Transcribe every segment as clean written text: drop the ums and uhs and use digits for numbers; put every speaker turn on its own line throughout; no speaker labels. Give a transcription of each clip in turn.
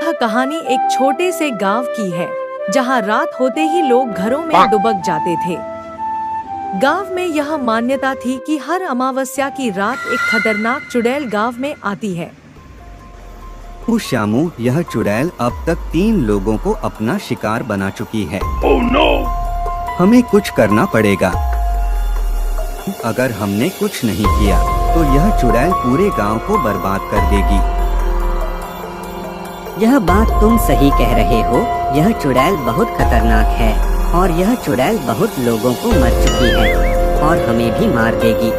यह कहानी एक छोटे से गांव की है, जहां रात होते ही लोग घरों में दुबक जाते थे। गांव में यह मान्यता थी कि हर अमावस्या की रात एक खतरनाक चुड़ैल गांव में आती है।
श्यामू, यह चुड़ैल अब तक 3 लोगों को अपना शिकार बना चुकी है।
Oh no!
हमें कुछ करना पड़ेगा। अगर हमने कुछ नहीं किया तो यह चुड़ैल पूरे गांव को बर्बाद कर देगी।
यह बात तुम सही कह रहे हो। यह चुड़ैल बहुत खतरनाक है और यह चुड़ैल बहुत लोगों को मर चुकी है और हमें भी मार देगी।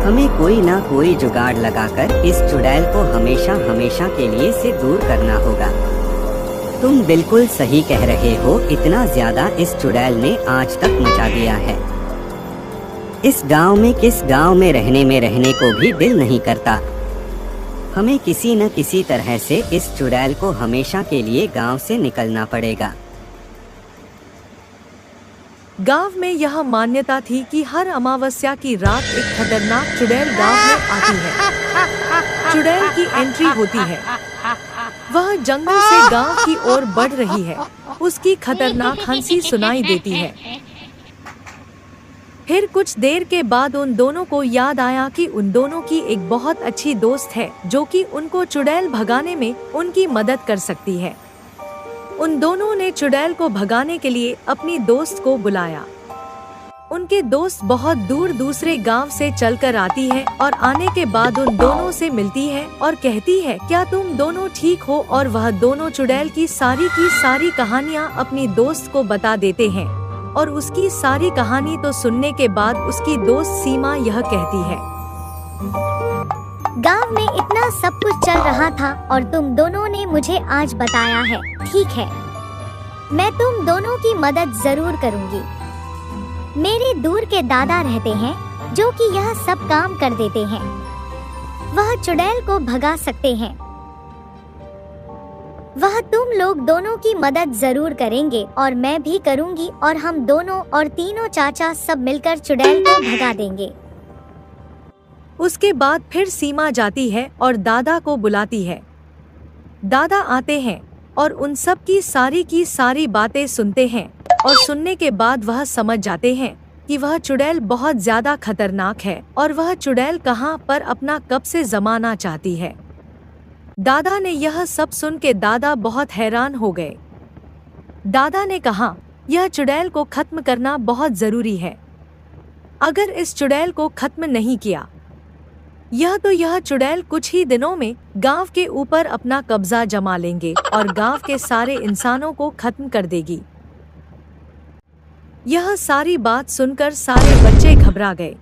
हमें कोई ना कोई जुगाड़ लगाकर इस चुड़ैल को हमेशा हमेशा के लिए से दूर करना होगा। तुम बिल्कुल सही कह रहे हो। इतना ज्यादा इस चुड़ैल ने आज तक मचा दिया है। इस गांव में किस गांव में रहने को भी दिल नहीं करता। हमें किसी न किसी तरह से इस चुड़ैल को हमेशा के लिए गांव से निकलना पड़ेगा।
गांव में यह मान्यता थी कि हर अमावस्या की रात एक खतरनाक चुड़ैल गांव में आती है। चुड़ैल की एंट्री होती है। वह जंगल से गांव की ओर बढ़ रही है। उसकी खतरनाक हंसी सुनाई देती है। फिर कुछ देर के बाद उन दोनों को याद आया कि उन दोनों की एक बहुत अच्छी दोस्त है जो कि उनको चुड़ैल भगाने में उनकी मदद कर सकती है। उन दोनों ने चुड़ैल को भगाने के लिए अपनी दोस्त को बुलाया। उनके दोस्त बहुत दूर दूसरे गांव से चलकर आती है और आने के बाद उन दोनों से मिलती है और कहती है, क्या तुम दोनों ठीक हो? और वह दोनों चुड़ैल की सारी कहानियां अपनी दोस्त को बता देते हैं। और उसकी सारी कहानी तो सुनने के बाद उसकी दोस्त सीमा यह कहती है,
गांव में इतना सब कुछ चल रहा था और तुम दोनों ने मुझे आज बताया है। ठीक है, मैं तुम दोनों की मदद जरूर करूंगी। मेरे दूर के दादा रहते हैं जो कि यह सब काम कर देते हैं। वह चुड़ैल को भगा सकते हैं। वह तुम लोग दोनों की मदद जरूर करेंगे और मैं भी करूंगी और हम दोनों और तीनों चाचा सब मिलकर चुड़ैल को भगा देंगे।
उसके बाद फिर सीमा जाती है और दादा को बुलाती है। दादा आते हैं और उन सब की सारी बातें सुनते हैं और सुनने के बाद वह समझ जाते हैं कि वह चुड़ैल बहुत ज्यादा खतरनाक है और वह चुड़ैल कहां पर अपना कब्ज़ा जमाना चाहती है। दादा ने यह सब सुन के दादा बहुत हैरान हो गए। दादा ने कहा, यह चुड़ैल को खत्म करना बहुत जरूरी है। अगर इस चुड़ैल को खत्म नहीं किया यह चुड़ैल कुछ ही दिनों में गांव के ऊपर अपना कब्जा जमा लेंगे और गांव के सारे इंसानों को खत्म कर देगी। यह सारी बात सुनकर सारे बच्चे घबरा गए।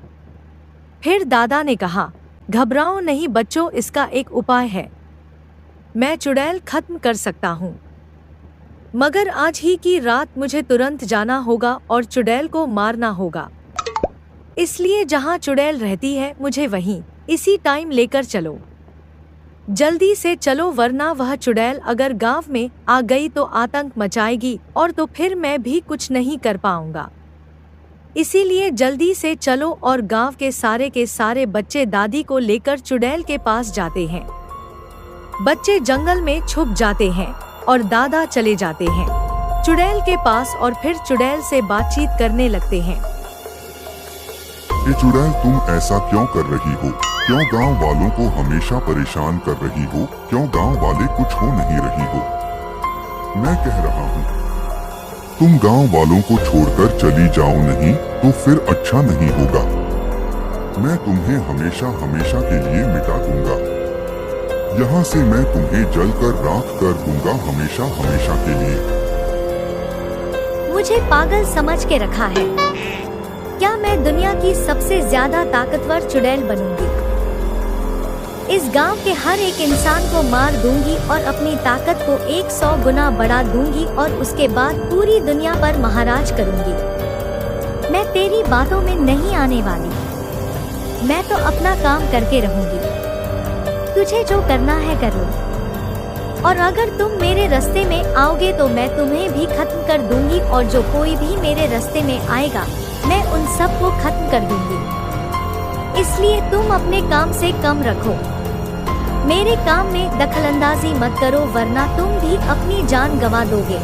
फिर दादा ने कहा, घबराओ नहीं बच्चों, इसका एक उपाय है। मैं चुड़ैल खत्म कर सकता हूँ, मगर आज ही की रात मुझे तुरंत जाना होगा और चुड़ैल को मारना होगा। इसलिए जहाँ चुड़ैल रहती है मुझे वहीं इसी टाइम लेकर चलो। जल्दी से चलो, वरना वह चुड़ैल अगर गांव में आ गई तो आतंक मचाएगी और तो फिर मैं भी कुछ नहीं कर पाऊंगा। इसीलिए जल्दी से चलो। और गांव के सारे बच्चे दादी को लेकर चुड़ैल के पास जाते हैं। बच्चे जंगल में छुप जाते हैं और दादा चले जाते हैं चुड़ैल के पास और फिर चुड़ैल से बातचीत करने लगते हैं।
ये चुड़ैल, तुम ऐसा क्यों कर रही हो? क्यों गांव वालों को हमेशा परेशान कर रही हो? क्यों गांव वाले कुछ हो नहीं रही हो? मैं कह रहा हूँ, तुम गांव वालों को छोड़कर चली जाओ नहीं तो फिर अच्छा नहीं होगा। मैं तुम्हें हमेशा हमेशा के लिए मिटा दूंगा। यहाँ से मैं तुम्हें जलकर राख कर दूंगा हमेशा हमेशा के लिए।
मुझे पागल समझ के रखा है क्या? मैं दुनिया की सबसे ज्यादा ताकतवर चुड़ैल बनूंगी। इस गांव के हर एक इंसान को मार दूंगी और अपनी ताकत को 100 गुना बढ़ा दूंगी और उसके बाद पूरी दुनिया पर महाराज करूंगी। मैं तेरी बातों में नहीं आने वाली। मैं तो अपना काम करके रहूंगी। तुझे जो करना है कर लो। और अगर तुम मेरे रास्ते में आओगे तो मैं तुम्हें भी खत्म कर दूंगी और जो कोई भी मेरे रास्ते में आएगा मैं उन सब को खत्म कर दूंगी। इसलिए तुम अपने काम से कम रखो। मेरे काम में दखलंदाजी मत करो वरना तुम भी अपनी जान गंवा दोगे।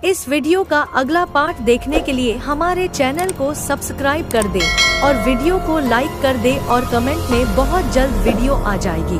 इस वीडियो का अगला पार्ट देखने के लिए हमारे चैनल को सब्सक्राइब कर दे और वीडियो को लाइक कर दे और कमेंट में बहुत जल्द वीडियो आ जाएगी।